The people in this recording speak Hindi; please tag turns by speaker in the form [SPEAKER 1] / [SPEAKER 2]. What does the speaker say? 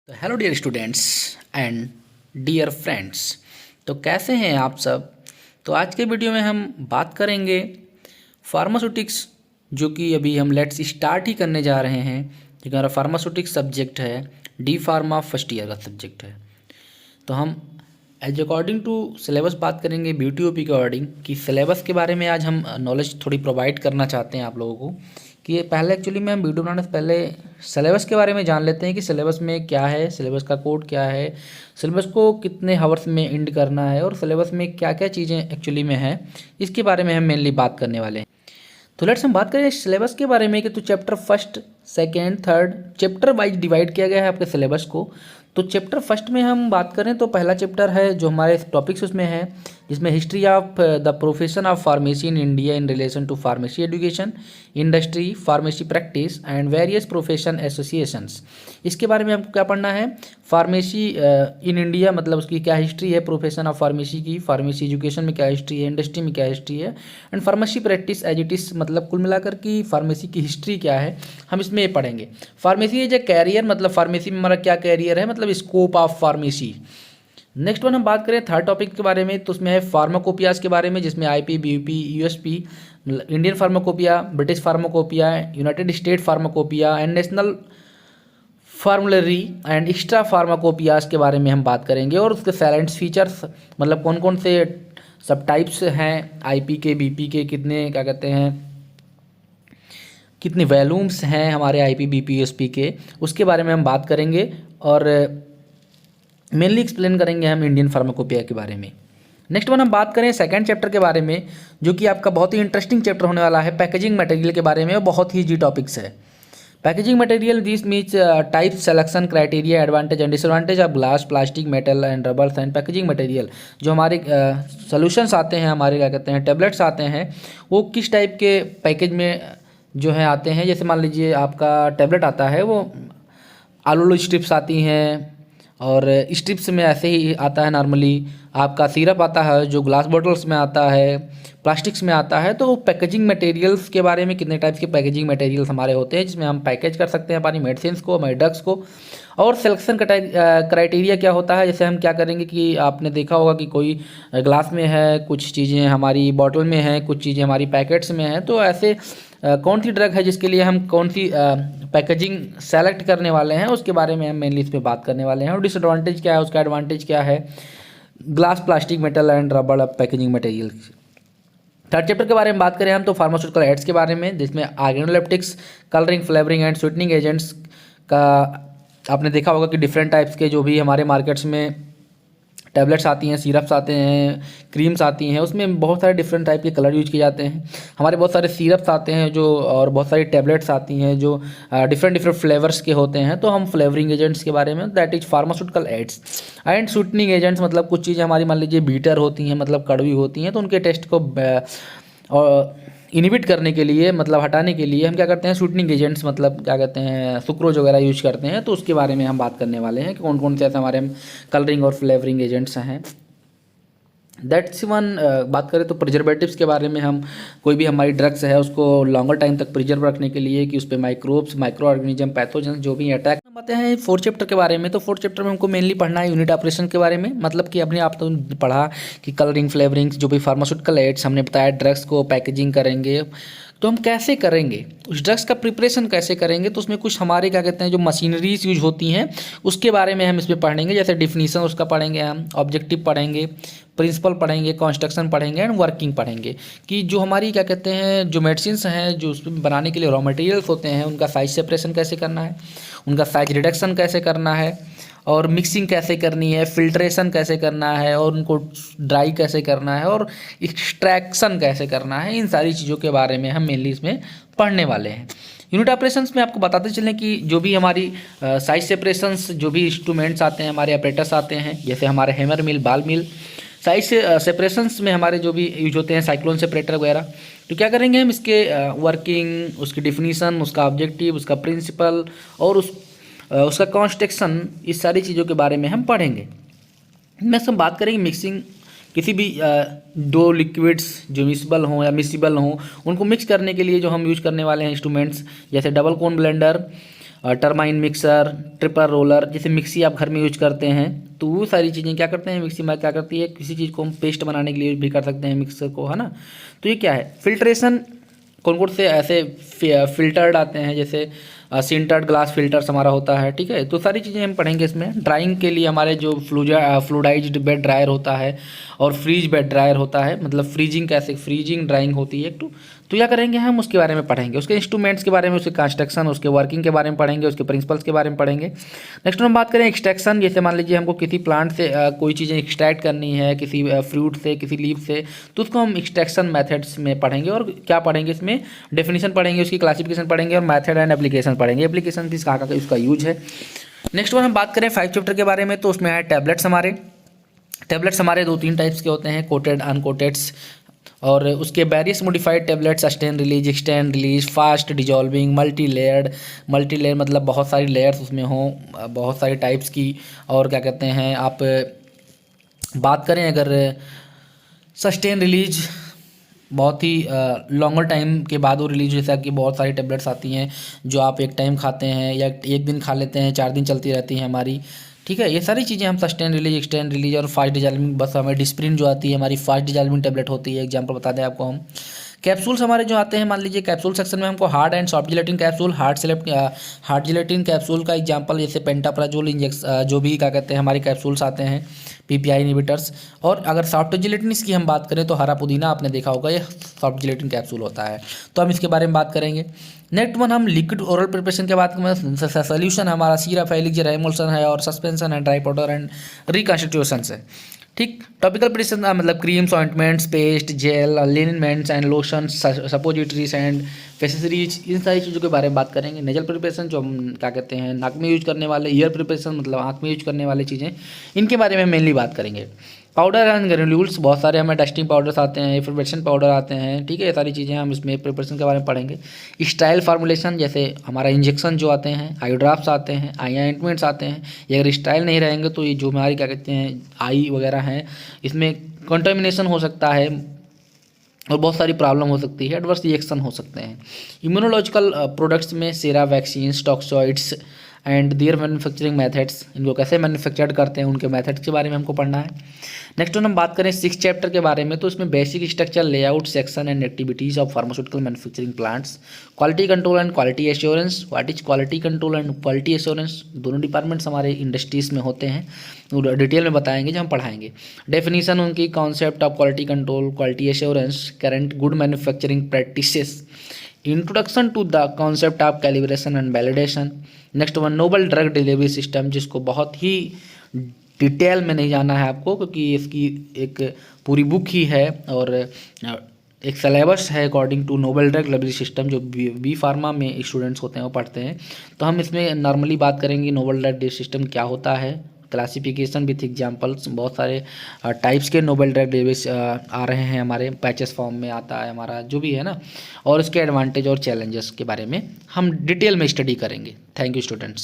[SPEAKER 1] तो hello dear students and dear friends. तो कैसे हैं आप सब। तो आज के वीडियो में हम बात करेंगे फार्मास्यूटिक्स, जो कि अभी हम लेट्स स्टार्ट ही करने जा रहे हैं। जो हमारा फार्मास्यूटिक्स सब्जेक्ट है, डी फार्मा फर्स्ट ईयर का सब्जेक्ट है। तो हम एज अकॉर्डिंग टू सिलेबस बात करेंगे, BTOP के अकॉर्डिंग कि सिलेबस के बारे में आज हम नॉलेज थोड़ी प्रोवाइड करना चाहते हैं आप लोगों को। कि ये पहले एक्चुअली मैं वीडियो बनाने से पहले सिलेबस के बारे में जान लेते हैं कि सिलेबस में क्या है, सिलेबस का कोड क्या है, सिलेबस को कितने हावर्स में एंड करना है और सिलेबस में क्या क्या चीज़ें एक्चुअली में है, इसके बारे में हम मेनली बात करने वाले हैं। तो लेट्स हम बात करें सिलेबस के बारे में कि तो chapter first, second, third chapter wise divide किया गया है आपके सिलेबस को। तो चैप्टर फर्स्ट में हम बात करें तो पहला चैप्टर है जो हमारे टॉपिक्स उसमें है, जिसमें history of the profession of pharmacy in India in relation to pharmacy education, industry, pharmacy practice and various profession associations. इसके बारे में हमको क्या पढ़ना है, फार्मेसी इन इंडिया मतलब उसकी क्या हिस्ट्री है, प्रोफेशन ऑफ फार्मेसी की, फार्मेसी एजुकेशन में क्या हिस्ट्री है, इंडस्ट्री में क्या हिस्ट्री है, and pharmacy practice as it is मतलब कुल मिलाकर की फार्मेसी की हिस्ट्री क्या है, हम इसमें ये पढ़ेंगे। फार्मेसी एज ए कैरियर मतलब फार्मेसी में हमारा क्या कैरियर है, मतलब scope of pharmacy. Next one हम बात करें थर्ड टॉपिक के बारे में, तो उसमें है फार्माकोपियाज के बारे में, जिसमें IP, BUP, USP, Indian pharmacopoeia, British pharmacopoeia, United State pharmacopoeia and national formulary and extra pharmacopoeias के बारे में हम बात करेंगे। और उसके साइलेंस फीचर्स मतलब कौन कौन से सब टाइप्स हैं IP के, BP के, कितने क्या कहते हैं, कितने वैल्यूम्स हैं हमारे IP, BP, USP के, उसके बारे में हम बात करेंगे। और मेनली एक्सप्लेन करेंगे हम इंडियन फार्माकोपिया के बारे में। नेक्स्ट वन हम बात करें सेकंड चैप्टर के बारे में, जो कि आपका बहुत ही इंटरेस्टिंग चैप्टर होने वाला है, पैकेजिंग मटेरियल के बारे में। और बहुत ही जी टॉपिक्स है packaging material. This means type, selection, criteria, advantage and disadvantage of glass, plastic, metal and rubbers and packaging material. जो हमारे सोल्यूशंस आते हैं, हमारे क्या कहते हैं टैबलेट्स आते हैं, वो किस टाइप के पैकेज में जो है आते हैं। जैसे मान लीजिए आपका टैबलेट आता है, वो आलू स्ट्रिप्स आती हैं, और स्ट्रिप्स में ऐसे ही आता है नॉर्मली। आपका सिरप आता है जो ग्लास बॉटल्स में आता है, प्लास्टिक्स में आता है। तो पैकेजिंग मटेरियल्स के बारे में, कितने टाइप्स के पैकेजिंग मटेरियल्स हमारे होते हैं जिसमें हम पैकेज कर सकते हैं हमारी मेडिसिन को, हमारे ड्रग्स को। और सिलेक्शन क्राइटेरिया क्या होता है, जैसे हम क्या करेंगे कि आपने देखा होगा कि कोई ग्लास में है, कुछ चीज़ें हमारी बॉटल में है, कुछ चीज़ें हमारी पैकेट्स में हैं। तो ऐसे कौन सी ड्रग है जिसके लिए हम कौन सी पैकेजिंग सेलेक्ट करने वाले हैं, उसके बारे में हम मेनली इस पर बात करने वाले हैं। और डिसएडवांटेज क्या है, उसका एडवांटेज क्या है, ग्लास, प्लास्टिक, मेटल एंड रबड़ पैकेजिंग मटेरियल। थर्ड चैप्टर के बारे में बात करें हम तो फार्मास्यूटिकल एड्स के बारे में, जिसमें organoleptics, colouring, flavouring and sweetening agents का आपने देखा होगा कि डिफरेंट टाइप्स के जो भी हमारे मार्केट्स में टैबलेट्स आती हैं, सिरप्स आते हैं, क्रीम्स आती हैं, उसमें बहुत सारे डिफरेंट टाइप के कलर यूज किए जाते हैं। हमारे बहुत सारे सिरप्स आते हैं जो, और बहुत सारी टैबलेट्स आती हैं जो डिफरेंट डिफरेंट फ्लेवर्स के होते हैं। तो हम फ्लेवरिंग एजेंट्स के बारे में, that is pharmaceutical ads. And sweetening agents मतलब कुछ चीज़ें हमारी मान लीजिए बीटर होती हैं, मतलब कड़वी होती हैं, तो उनके टेस्ट को इनहिबिट करने के लिए, मतलब हटाने के लिए हम क्या करते हैं, स्वीटनिंग एजेंट्स मतलब क्या कहते हैं सुक्रोज वगैरह यूज करते हैं। तो उसके बारे में हम बात करने वाले हैं कि कौन कौन से ऐसे हमारे कलरिंग और फ्लेवरिंग एजेंट्स हैं। That's one. बात करें तो प्रिजर्वेटिव्स के बारे में, हम कोई भी हमारी ड्रग्स है उसको लॉन्गर टाइम तक प्रिजर्व रखने के लिए कि उस पर माइक्रोब्स, माइक्रो ऑर्गेनिज्म, पैथोजन जो भी अटैक आते हैं। फोर्थ चैप्टर के बारे में, तो फोर्थ चैप्टर में हमको मेनली पढ़ना है यूनिट ऑपरेशन के बारे में। मतलब कि अपने आप तो पढ़ा कि कलरिंग, फ्लेवरिंग, जो भी फार्मास्यूटिकल एड्स हमने बताया, ड्रग्स को पैकेजिंग करेंगे तो हम कैसे करेंगे, उस ड्रग्स का प्रिपरेशन कैसे करेंगे। तो उसमें कुछ हमारे क्या कहते हैं जो मशीनरीज यूज होती हैं, उसके बारे में हम इसमें पढ़ेंगे। जैसे डिफिनीसन उसका पढ़ेंगे, हम ऑब्जेक्टिव पढ़ेंगे, प्रिंसिपल पढ़ेंगे, कंस्ट्रक्शन पढ़ेंगे एंड वर्किंग पढ़ेंगे। कि जो हमारी क्या कहते हैं जो मेडिसिन्स हैं, जो उसमें बनाने के लिए रॉ मटेरियल्स होते हैं, उनका साइज सेपरेशन कैसे करना है, उनका साइज रिडक्शन कैसे करना है, और मिक्सिंग कैसे करनी है, फिल्ट्रेशन कैसे करना है, और उनको ड्राई कैसे करना है, और एक्सट्रैक्शन कैसे करना है। इन सारी चीज़ों के बारे में हम मेनली इसमें पढ़ने वाले हैं। यूनिट ऑपरेशंस में आपको बताते चलें कि जो भी हमारी साइज सेपरेशंस, जो भी इंस्ट्रूमेंट्स आते हैं, हमारे ऑपरेटर्स आते हैं, जैसे हमारे हैमर मिल, बाल मिल, साइज सेपरेशंस में हमारे जो भी यूज होते हैं, साइक्लोन सेपरेटर वगैरह। तो क्या करेंगे हम इसके वर्किंग, उसकी डिफिनीसन, उसका ऑब्जेक्टिव, उसका प्रिंसिपल और उसका कंस्ट्रक्शन, इस सारी चीज़ों के बारे में हम पढ़ेंगे। नेक्स्ट हम बात करेंगे मिक्सिंग। किसी भी दो लिक्विड्स जो मिक्सिबल हों या मिक्सिबल हों, उनको मिक्स करने के लिए जो हम यूज करने वाले हैं इंस्ट्रूमेंट्स, जैसे डबल कोन ब्लेंडर, टरमाइन मिक्सर, ट्रिपल रोलर, जैसे मिक्सी आप घर में यूज करते हैं तो वो सारी चीज़ें क्या करते हैं, मिक्सी में क्या करती है, किसी चीज़ को हम पेस्ट बनाने के लिए भी कर सकते हैं मिक्सर को, है ना। तो ये क्या है, फिल्ट्रेशन, कौन कौन से ऐसे फिल्टर्ड आते हैं, जैसे सिंटर्ड ग्लास फिल्टर्स हमारा होता है, ठीक है। तो सारी चीज़ें हम पढ़ेंगे इसमें। ड्राइंग के लिए हमारे जो फ्लूडाइज्ड बेड ड्रायर होता है और फ्रीज बेड ड्रायर होता है, मतलब फ्रीजिंग, कैसे फ्रीजिंग ड्राइंग होती है एक तो क्या करेंगे हम, उसके बारे में पढ़ेंगे, उसके इंस्ट्रूमेंट्स के बारे में, उसके कंस्ट्रक्शन, उसके वर्किंग के बारे में पढ़ेंगे, उसके प्रिंसिपल्स के बारे में पढ़ेंगे। नेक्स्ट हम बात करें एक्सट्रैक्शन, जैसे मान लीजिए हमको किसी प्लांट से कोई चीज़ें एक्सट्रैक्ट करनी है, किसी फ्रूट से, किसी लीफ से, तो उसको हम एक्सट्रैक्शन मेथड्स में पढ़ेंगे। और क्या पढ़ेंगे इसमें, डेफिनेशन पढ़ेंगे, उसकी क्लासिफिकेशन पढ़ेंगे और मेथड एंड एप्लीकेशन पढ़ेंगे, एप्लीकेशन किस कहाँ का उसका यूज है। नेक्स्ट वन हम बात करें 5 चैप्टर के बारे में, तो उसमें है टैबलेट्स। टैबलेट्स हमारे 2-3 टाइप्स के होते हैं, कोटेड, अनकोटेड्स, और उसके various modified tablets, sustain release, extend release, fast dissolving, multi layer मतलब बहुत सारी लेयर्स उसमें हों, बहुत सारी टाइप्स की। और क्या कहते हैं, आप बात करें अगर सस्टेन रिलीज, बहुत ही लॉन्गर टाइम के बाद वो रिलीज, जैसा कि बहुत सारी टैबलेट्स आती हैं जो आप एक टाइम खाते हैं या एक दिन खा लेते हैं, 4 दिन चलती रहती हैं हमारी, ठीक है। ये सारी चीज़ें हम सस्टेन रिलीज, एक्सटेंड रिलीज और फास्ट डिजॉल्विंग, बस हमें डिस्प्रिन जो आती है हमारी फास्ट डिजॉल्विंग टैबलेट होती है, एग्जांपल बता दें आपको हम। कैप्सूल्स हमारे जो आते हैं, मान लीजिए कैप्सूल सेक्शन में हमको hard and soft gelatin capsule, hard gelatin capsule का एग्जांपल जैसे पेंटाप्राजोल इंजेक्शन, जो भी क्या कहते हैं हमारे कैप्सूल्स आते हैं, पीपीआई इनहिबिटर्स। और अगर सॉफ्ट जिलेटिन की हम बात करें तो हरा पुदीना आपने देखा होगा, ये सॉफ्ट जिलेटिन कैप्सूल होता है, तो हम इसके बारे में बात करेंगे। नेक्स्ट वन हम लिक्विड ओरल प्रिपरेशन के बाद सोल्यूशन हमारा सिरप है, एलिक्सर है, एमल्सन है, और सस्पेंशन है, ड्राई पाउडर एंड रिकॉन्स्टिट्यूशन है, ठीक। टॉपिकल प्रिपरेशन मतलब creams, ointments, paste, gel, liniments and lotion, suppositories and pessaries, इन सारी चीज़ों के बारे में बात करेंगे। नेजल प्रिपरेशन, जो हम क्या कहते हैं नाक में यूज करने वाले, ईयर प्रिपरेशन मतलब आँख में यूज करने वाली चीज़ें, इनके बारे में मेनली बात करेंगे। पाउडर एंड ग्रेन्यूल्स, बहुत सारे हमें डस्टिंग पाउडर्स आते हैं, प्रिपरेशन पाउडर आते हैं, ठीक है। ये सारी चीज़ें हम इसमें प्रिपरेशन के बारे में पढ़ेंगे। स्टाइल फार्मूलेशन, जैसे हमारा इंजेक्शन जो आते हैं, आई ड्रॉप्स आते हैं, आई ऑइंटमेंट्स आते हैं, ये अगर स्टाइल नहीं रहेंगे तो ये जो हमारी क्या कहते हैं आई वगैरह हैं, इसमें कंटामिनेशन हो सकता है और बहुत सारी प्रॉब्लम हो सकती है, एडवर्स रिएक्शन हो सकते हैं। इम्यूनोलॉजिकल प्रोडक्ट्स में sera, vaccines, toxoids and their manufacturing methods, इनको कैसे मैन्युफैक्चर्ड करते हैं उनके मेथड्स के बारे में हमको पढ़ना है। नेक्स्ट हम बात करें 6 चैप्टर के बारे में, तो इसमें basic structure, layout, section and activities of pharmaceutical manufacturing plants, quality control and quality assurance, what is quality control and quality assurance, दोनों डिपार्टमेंट्स हमारे इंडस्ट्रीज़ में होते हैं, डिटेल में बताएंगे जब हम पढ़ाएंगे। डेफिनीशन उनकी, concept of quality control, quality assurance, current good manufacturing practices, introduction to the concept of calibration and validation. Next one novel drug delivery system, जिसको बहुत ही डिटेल में नहीं जाना है आपको, क्योंकि इसकी एक पूरी बुक ही है और एक सिलेबस है according to novel drug delivery system, जो बी फार्मा में स्टूडेंट्स होते हैं वो पढ़ते हैं। तो हम इसमें नॉर्मली बात करेंगे नोबल ड्रग डिलीवरी सिस्टम क्या होता है, क्लासिफिकेशन विथ एग्जांपल्स, बहुत सारे टाइप्स के नोबल ड्रग डिलीवरी आ रहे हैं हमारे, पैचेस फॉर्म में आता है हमारा जो भी है ना, और इसके एडवांटेज और चैलेंजेस के बारे में हम डिटेल में स्टडी करेंगे। Thank you students.